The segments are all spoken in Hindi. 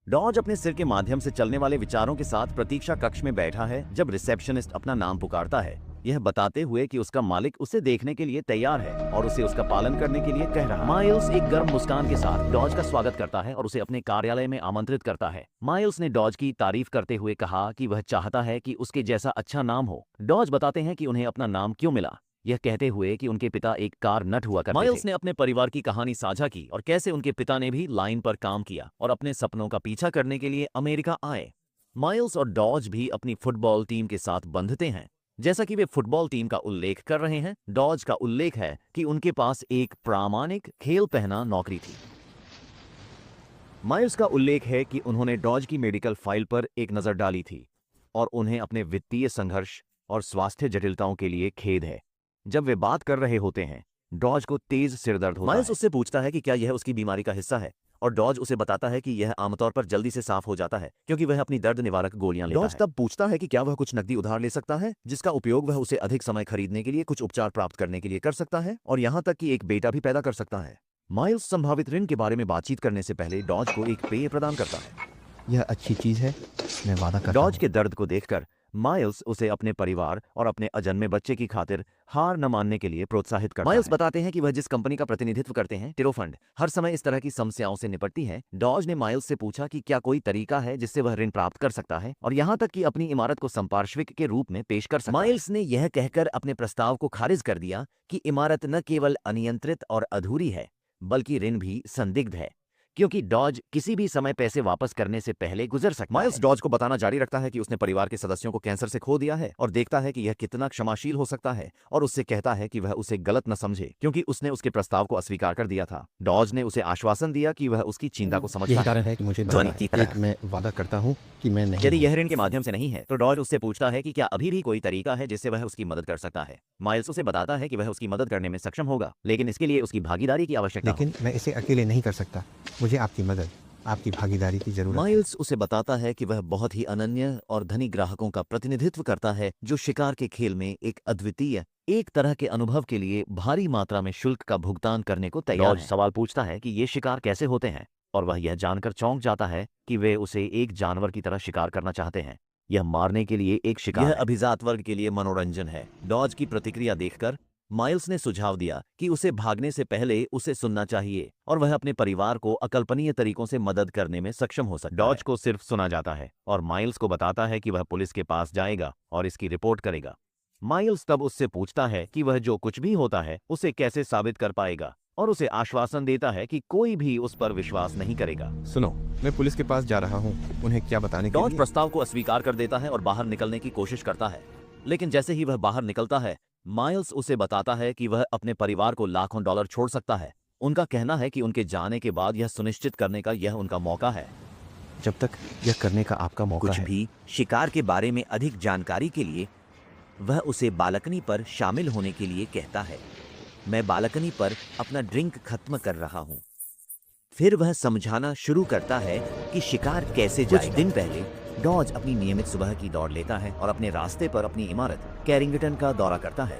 डॉज अपने सिर के माध्यम से चलने वाले विचारों के साथ प्रतीक्षा कक्ष में बैठा है जब रिसेप्शनिस्ट अपना नाम पुकारता है, यह बताते हुए कि उसका मालिक उसे देखने के लिए तैयार है और उसे उसका पालन करने के लिए कह रहा है। माइल्स एक गर्म मुस्कान के साथ डॉज का स्वागत करता है और उसे अपने कार्यालय में आमंत्रित करता है। माइल्स ने डॉज की तारीफ करते हुए कहा कि वह चाहता है कि उसके जैसा अच्छा नाम हो। डॉज बताते हैं कि उन्हें अपना नाम क्यों मिला, यह कहते हुए कि उनके पिता एक कार नट हुआ करते थे। माइल्स ने अपने परिवार की कहानी साझा की और कैसे उनके पिता ने भी लाइन पर काम किया और अपने सपनों का पीछा करने के लिए अमेरिका आए। माइल्स और डॉज भी अपनी फुटबॉल टीम के साथ बंधते हैं। जैसा कि वे फुटबॉल टीम का उल्लेख कर रहे हैं, डॉज का उल्लेख है कि उनके पास एक प्रामाणिक खेल पहना नौकरी थी। माइल्स का उल्लेख है कि उन्होंने डॉज की मेडिकल फाइल पर एक नजर डाली थी और उन्हें अपने वित्तीय संघर्ष और स्वास्थ्य जटिलताओं के लिए खेद है। जब वे बात कर रहे होते हैं, डॉज को तेज सिरदर्द होता है। माइल्स उससे पूछता है कि क्या यह उसकी बीमारी का हिस्सा है और डॉज उसे बताता है कि यह आमतौर पर जल्दी से साफ हो जाता है क्योंकि वह अपनी दर्द निवारक गोलियां लेता है। डॉज तब पूछता है कि क्या वह कुछ नकदी उधार ले सकता है जिसका उपयोग वह उसे अधिक समय खरीदने के लिए कुछ उपचार प्राप्त करने के लिए कर सकता है और यहां तक कि एक बेटा भी पैदा कर सकता है। माइल्स संभावित ऋण के बारे में बातचीत करने से पहले डॉज को एक पेय प्रदान करता है। यह अच्छी चीज है, मैं वादा करता डॉज हूं। के दर्द को देखकर माइल्स उसे अपने परिवार और अपने अजन्मे बच्चे की खातिर हार न मानने के लिए प्रोत्साहित करता है। माइल्स बताते हैं कि वह जिस कंपनी का प्रतिनिधित्व करते हैं, टिरोफंड, हर समय इस तरह की समस्याओं से निपटती है। डॉज ने माइल्स से पूछा कि क्या कोई तरीका है जिससे वह ऋण प्राप्त कर सकता है और यहां तक कि अपनी इमारत को संपार्श्विक के रूप में पेश कर सकता है। माइल्स ने यह कहकर अपने प्रस्ताव को खारिज कर दिया कि इमारत न केवल अनियंत्रित और अधूरी है बल्कि ऋण भी संदिग्ध है क्योंकि डॉज किसी भी समय पैसे वापस करने से पहले गुजर सकता है। माइल्स डॉज को बताना जारी रखता है कि उसने परिवार के सदस्यों को कैंसर से खो दिया है और देखता है कि यह कितना क्षमाशील हो सकता है और उससे कहता है कि वह उसे गलत न समझे क्योंकि उसने उसके प्रस्ताव को अस्वीकार कर दिया था। डॉज ने उसे आश्वासन दिया कि वह उसकी चिंता को समझता यही है। कारण है कि मुझे ध्वनि डरना की है। तरह। एक, मैं वादा करता हूं कि मैं नहीं यदि हूं। यह ऋण के माध्यम से नहीं है तो डॉज उससे पूछता है कि क्या अभी भी कोई तरीका है जिससे वह उसकी मदद कर सकता है। माइल्स उसे बताता है कि वह उसकी मदद करने में सक्षम होगा लेकिन इसके लिए उसकी भागीदारी की आवश्यकता लेकिन मैं इसे अकेले नहीं कर सकता। मुझे आपकी मदद, आपकी भागीदारी की जरूरत है। माइल्स उसे बताता है कि वह बहुत ही अनन्य और धनी ग्राहकों का प्रतिनिधित्व करता है जो शिकार के खेल में एक अद्वितीय, एक तरह के अनुभव के लिए भारी मात्रा में शुल्क का भुगतान करने को तैयार है। सवाल पूछता है कि ये शिकार कैसे होते हैं और वह यह जानकर चौंक जाता है कि वे उसे एक जानवर की तरह शिकार करना चाहते हैं। यह मारने के लिए एक शिकार। यह अभिजात वर्ग के लिए मनोरंजन है। डॉज की प्रतिक्रिया देखकर माइल्स ने सुझाव दिया कि उसे भागने से पहले उसे सुनना चाहिए और वह अपने परिवार को अकल्पनीय तरीकों से मदद करने में सक्षम हो सकता है। डॉज को सिर्फ सुना जाता है और माइल्स को बताता है कि वह पुलिस के पास जाएगा और इसकी रिपोर्ट करेगा। माइल्स तब उससे पूछता है कि वह जो कुछ भी होता है उसे कैसे साबित कर पाएगा और उसे आश्वासन देता है कि कोई भी उस पर विश्वास नहीं करेगा। सुनो, मैं पुलिस के पास जा रहा हूं। उन्हें क्या बताने के डॉज लिए? प्रस्ताव को अस्वीकार कर देता है और बाहर निकलने की कोशिश करता है, लेकिन जैसे ही वह बाहर निकलता है, माइल्स उसे बताता है कि वह अपने परिवार को लाखों डॉलर छोड़ सकता है। उनका कहना है कि उनके जाने के बाद यह सुनिश्चित करने का यह उनका मौका है। जब तक यह करने का आपका मौका कुछ है। भी शिकार के बारे में अधिक जानकारी के लिए वह उसे बालकनी पर शामिल होने के लिए कहता है। मैं बालकनी पर अपना ड्रिंक खत्म कर रहा हूँ। फिर वह समझाना शुरू करता है कि शिकार कैसे जाएगा। कुछ दिन पहले डॉज अपनी नियमित सुबह की दौड़ लेता है और अपने रास्ते पर अपनी इमारत कैरिंगटन का दौरा करता है।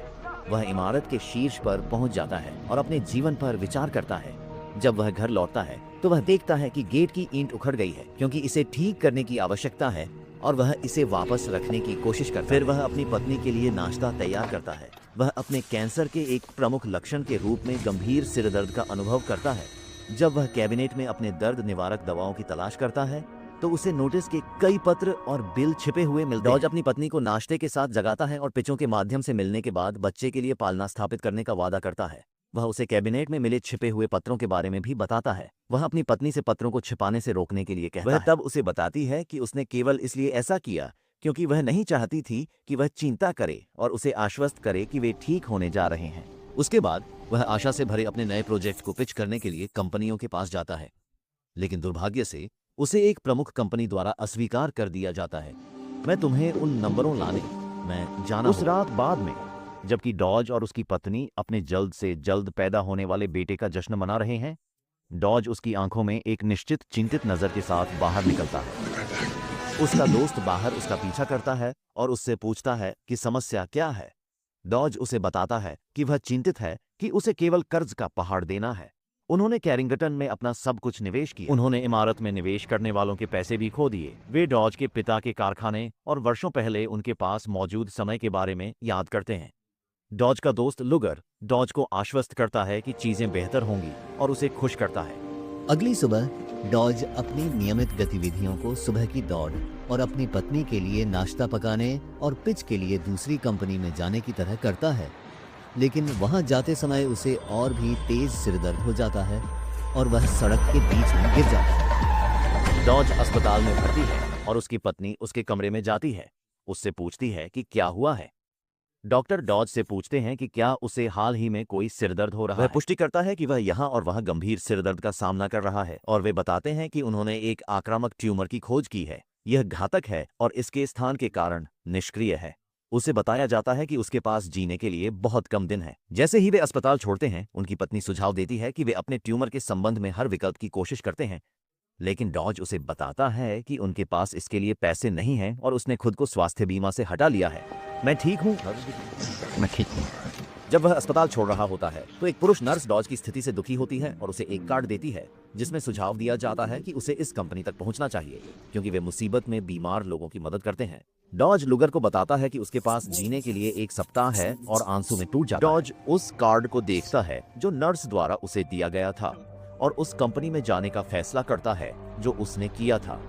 वह इमारत के शीर्ष पर पहुंच जाता है और अपने जीवन पर विचार करता है। जब वह घर लौटता है तो वह देखता है कि गेट की ईंट उखड़ गई है क्योंकि इसे ठीक करने की आवश्यकता है और वह इसे वापस रखने की कोशिश करता है। फिर वह अपनी पत्नी के लिए नाश्ता तैयार करता है। वह अपने कैंसर के एक प्रमुख लक्षण के रूप में गंभीर सिरदर्द का अनुभव करता है। जब वह कैबिनेट में अपने दर्द निवारक दवाओं की तलाश करता है तो उसे नोटिस के कई पत्र और बिल छिपे हुए मिलते हैं। डॉज अपनी पत्नी को नाश्ते के साथ जगाता है और पिचों के माध्यम से मिलने के बाद बच्चे के लिए पालना स्थापित करने का वादा करता है। वह उसे कैबिनेट में मिले छिपे हुए पत्रों के बारे में भी बताता है। वह अपनी पत्नी से पत्रों को छिपाने से रोकने के लिए कहता है। वह तब उसे बताती है कि उसने केवल इसलिए ऐसा किया क्योंकि वह नहीं चाहती थी कि वह चिंता करे और उसे आश्वस्त करे कि वे ठीक होने जा रहे हैं। उसके बाद वह आशा से भरे अपने नए प्रोजेक्ट को पिच करने के लिए कंपनियों के पास जाता है, लेकिन दुर्भाग्य से उसे एक प्रमुख कंपनी द्वारा अस्वीकार कर दिया जाता है। मैं तुम्हें उन नंबरों लाने मैं जाना। उस रात बाद में जबकि डॉज और उसकी पत्नी अपने जल्द से जल्द पैदा होने वाले बेटे का जश्न मना रहे हैं, डॉज उसकी आंखों में एक निश्चित चिंतित नजर के साथ बाहर निकलता है। उसका दोस्त बाहर उसका पीछा करता है और उससे पूछता है कि समस्या क्या है। डॉज उसे बताता है कि वह चिंतित है कि उसे केवल कर्ज का पहाड़ देना है उन्होंने कैरिंगटन में अपना सब कुछ निवेश किया। उन्होंने इमारत में निवेश करने वालों के पैसे भी खो दिए। वे डॉज के पिता के कारखाने और वर्षों पहले उनके पास मौजूद समय के बारे में याद करते हैं। डॉज का दोस्त लुगर डॉज को आश्वस्त करता है कि चीजें बेहतर होंगी और उसे खुश करता है। अगली सुबह डॉज अपनी नियमित गतिविधियों को सुबह की दौड़ और अपनी पत्नी के लिए नाश्ता पकाने और पिच के लिए दूसरी कंपनी में जाने की तरह करता है, लेकिन वहां जाते समय उसे और भी तेज सिरदर्द हो जाता है और वह सड़क के बीच में गिर जाता है। डॉज अस्पताल में भर्ती है और उसकी पत्नी उसके कमरे में जाती है। उससे पूछती है कि क्या हुआ है। डॉक्टर डॉज से पूछते हैं कि क्या उसे हाल ही में कोई सिरदर्द हो रहा है। वह पुष्टि करता है कि वह यहाँ और वहाँ गंभीर सिरदर्द का सामना कर रहा है और वे बताते हैं कि उन्होंने एक आक्रामक ट्यूमर की खोज की है। यह घातक है और इसके स्थान के कारण निष्क्रिय है। उसे बताया जाता है कि उसके पास जीने के लिए बहुत कम दिन है। जैसे ही वे अस्पताल छोड़ते हैं, उनकी पत्नी सुझाव देती है कि वे अपने ट्यूमर के संबंध में हर विकल्प की कोशिश करते हैं, लेकिन डॉज उसे बताता है कि उनके पास इसके लिए पैसे नहीं हैं और उसने खुद को स्वास्थ्य बीमा से हटा लिया है। मैं ठीक हूँ। जब वह अस्पताल छोड़ रहा होता है तो एक पुरुष नर्स डॉज की स्थिति से दुखी होती है और उसे एक कार्ड देती है जिसमें सुझाव दिया जाता है कि उसे इस कंपनी तक पहुंचना चाहिए क्योंकि वे मुसीबत में बीमार लोगों की मदद करते हैं। डॉज लुगर को बताता है कि उसके पास जीने के लिए 1 सप्ताह है और आंसू में टूट जाता है। डॉज उस कार्ड को देखता है जो नर्स द्वारा उसे दिया गया था और उस कंपनी में जाने का फैसला करता है जो उसने किया था।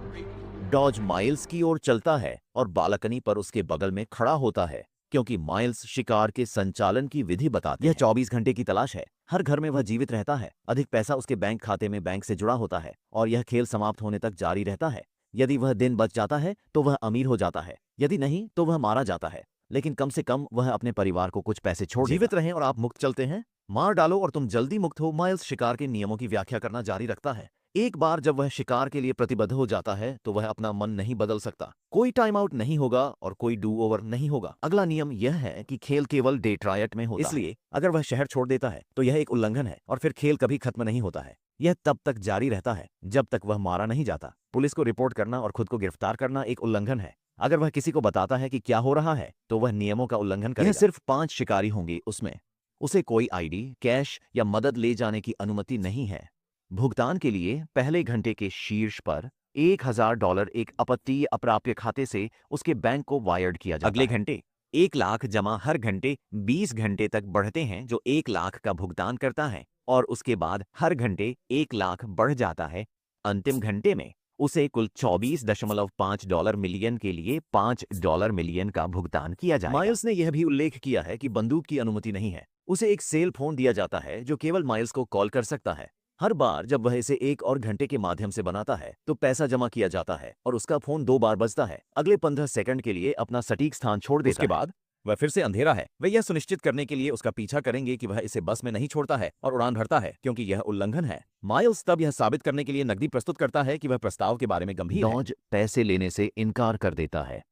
डॉज माइल्स की ओर चलता है और बालकनी पर उसके बगल में खड़ा होता है क्योंकि माइल्स शिकार के संचालन की विधि बताते हैं। यह 24 घंटे की तलाश है। हर घर में वह जीवित रहता है। अधिक पैसा उसके बैंक खाते में बैंक से जुड़ा होता है और यह खेल समाप्त होने तक जारी रहता है। यदि वह दिन बच जाता है तो वह अमीर हो जाता है, यदि नहीं तो वह मारा जाता है, लेकिन कम से कम वह अपने परिवार को कुछ पैसे छोड़ जीवित रहें और आप मुक्त चलते हैं। मार डालो और तुम जल्दी मुक्त हो। माइल्स शिकार के नियमों की व्याख्या करना जारी रखता है। एक बार जब वह शिकार के लिए प्रतिबद्ध हो जाता है तो वह अपना मन नहीं बदल सकता। कोई टाइम आउट नहीं होगा और कोई डू ओवर नहीं होगा। अगला नियम यह है कि खेल केवल डे ट्रायट में होता है, इसलिए अगर वह शहर छोड़ देता है तो यह एक उल्लंघन है और फिर खेल कभी खत्म नहीं होता है। यह तब तक जारी रहता है जब तक वह मारा नहीं जाता। पुलिस को रिपोर्ट करना और खुद को गिरफ्तार करना एक उल्लंघन है। अगर वह किसी को बताता है कि क्या हो रहा है तो वह नियमों का उल्लंघन करेगा। यह सिर्फ 5 शिकारी होंगे, उसमें उसे कोई आईडी, कैश या मदद ले जाने की अनुमति नहीं है। भुगतान के लिए पहले घंटे के शीर्ष पर $1000 एक अपतटीय अप्राप्य खाते से उसके बैंक को वायर्ड किया जाता है। अगले घंटे 1 लाख जमा हर घंटे 20 घंटे तक बढ़ते हैं जो 1 लाख का भुगतान करता है और उसके बाद हर घंटे 1 लाख बढ़ जाता है। अंतिम घंटे में उसे कुल $24.5 मिलियन के लिए $5 मिलियन का भुगतान किया जाएगा। माइल्स ने यह भी उल्लेख किया है कि बंदूक की अनुमति नहीं है। उसे एक सेल फोन दिया जाता है जो केवल माइल्स को कॉल कर सकता है। हर बार जब वह इसे 1 और घंटे के माध्यम से बनाता है तो पैसा जमा किया जाता है और उसका फोन 2 बार बजता है। अगले 15 सेकंड के लिए अपना सटीक स्थान छोड़ देता है। उसके बाद वह फिर से अंधेरा है। वे यह सुनिश्चित करने के लिए उसका पीछा करेंगे कि वह इसे बस में नहीं छोड़ता है और उड़ान भरता है क्योंकि यह उल्लंघन है। माइल्स तब यह साबित करने के लिए नकदी प्रस्तुत करता है कि वह प्रस्ताव के बारे में गंभीर है। डॉज पैसे लेने से इनकार कर देता है,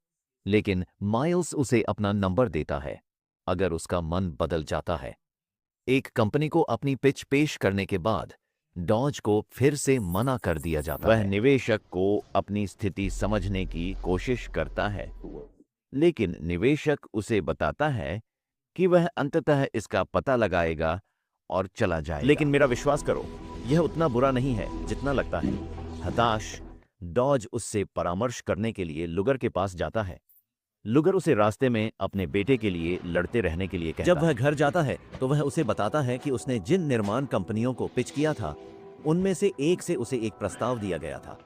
लेकिन माइल्स उसे अपना नंबर देता है अगर उसका मन बदल जाता है। एक कंपनी को अपनी पिच पेश करने के बाद डॉज को फिर से मना कर दिया जाता है। वह निवेशक को अपनी स्थिति समझने की कोशिश करता है, लेकिन निवेशक उसे बताता है कि वह अंततः इसका पता लगाएगा और चला जाएगा। लेकिन मेरा विश्वास करो, यह उतना बुरा नहीं है जितना लगता है। हताश, डॉज उससे परामर्श करने के लिए लुगर के पास जाता है। लुगर उसे रास्ते में अपने बेटे के लिए लड़ते रहने के लिए कहता है। जब वह घर जाता है तो वह उसे बताता है कि उसने जिन निर्माण कंपनियों को पिच किया था उनमें से एक से उसे एक प्रस्ताव दिया गया था।